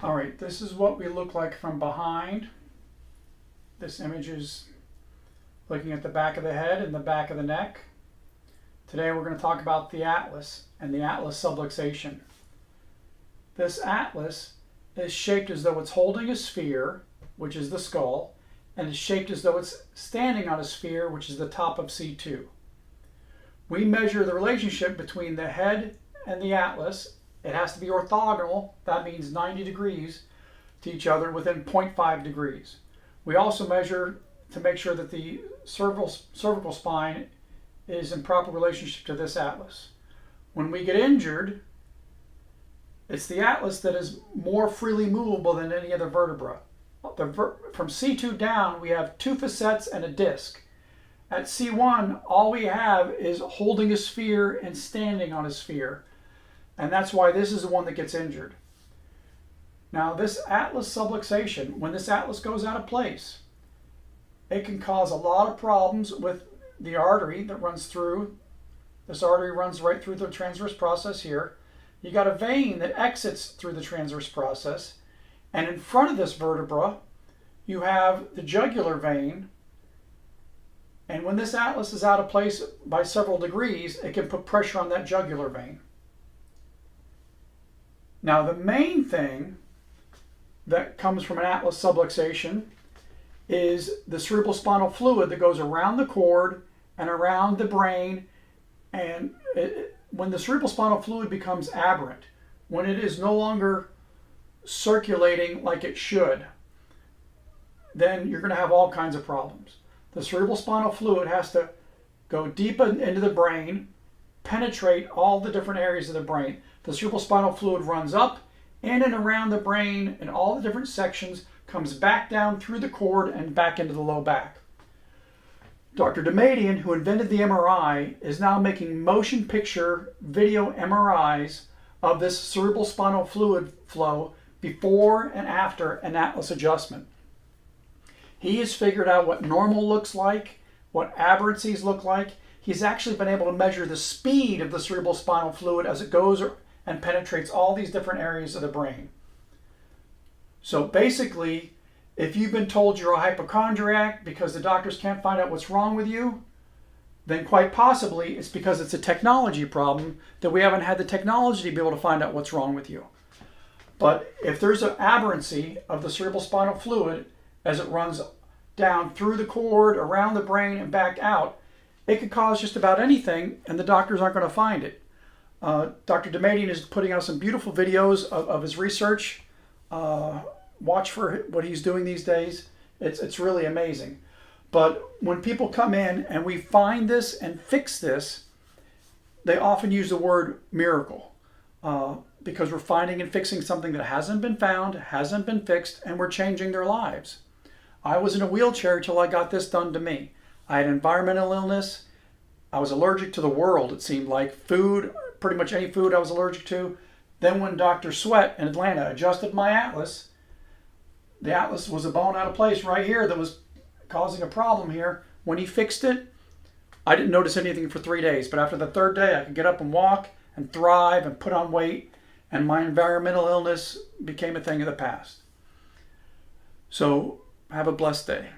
All right, this is what we look like from behind. This image is looking at the back of the head and the back of the neck. Today we're going to talk about the atlas and the atlas subluxation. This atlas is shaped as though it's holding a sphere, which is the skull, and is shaped as though it's standing on a sphere, which is the top of C2. We measure the relationship between the head and the atlas. It has to be orthogonal. That means 90 degrees to each other within 0.5 degrees. We also measure to make sure that the cervical spine is in proper relationship to this atlas. When we get injured, it's the atlas that is more freely movable than any other vertebra. From C2 down, we have two facets and a disc. At C1, all we have is holding a sphere and standing on a sphere. And that's why this is the one that gets injured. Now, this atlas subluxation, when this atlas goes out of place, it can cause a lot of problems with the artery that runs through. This artery runs right through the transverse process here. You got a vein that exits through the transverse process. And in front of this vertebra, you have the jugular vein. And when this atlas is out of place by several degrees, it can put pressure on that jugular vein. Now, the main thing that comes from an atlas subluxation is the cerebrospinal fluid that goes around the cord and around the brain. And when the cerebrospinal fluid becomes aberrant, when it is no longer circulating like it should, then you're going to have all kinds of problems. The cerebrospinal fluid has to go deep into the brain, penetrate all the different areas of the brain. The cerebrospinal fluid runs up, in and around the brain in all the different sections, comes back down through the cord and back into the low back. Dr. Middleton, who invented the MRI, is now making motion picture video MRIs of this cerebrospinal fluid flow before and after an atlas adjustment. He has figured out what normal looks like, what aberrancies look like. He's actually been able to measure the speed of the cerebrospinal fluid as it goes and penetrates all these different areas of the brain. So basically, if you've been told you're a hypochondriac because the doctors can't find out what's wrong with you, then quite possibly it's because it's a technology problem that we haven't had the technology to be able to find out what's wrong with you. But if there's an aberrancy of the cerebrospinal fluid as it runs down through the cord, around the brain, and back out, it could cause just about anything, and the doctors aren't going to find it. Dr. Middleton is putting out some beautiful videos of his research. Watch for what he's doing these days. It's really amazing. But when people come in and we find this and fix this, they often use the word miracle because we're finding and fixing something that hasn't been found, hasn't been fixed, and we're changing their lives. I was in a wheelchair till I got this done to me. I had environmental illness. I was allergic to the world, it seemed like. Food, pretty much any food I was allergic to. Then when Dr. Sweat in Atlanta adjusted my atlas, the atlas was a bone out of place right here that was causing a problem here. When he fixed it, I didn't notice anything for 3 days. But after the third day, I could get up and walk and thrive and put on weight. And my environmental illness became a thing of the past. So have a blessed day.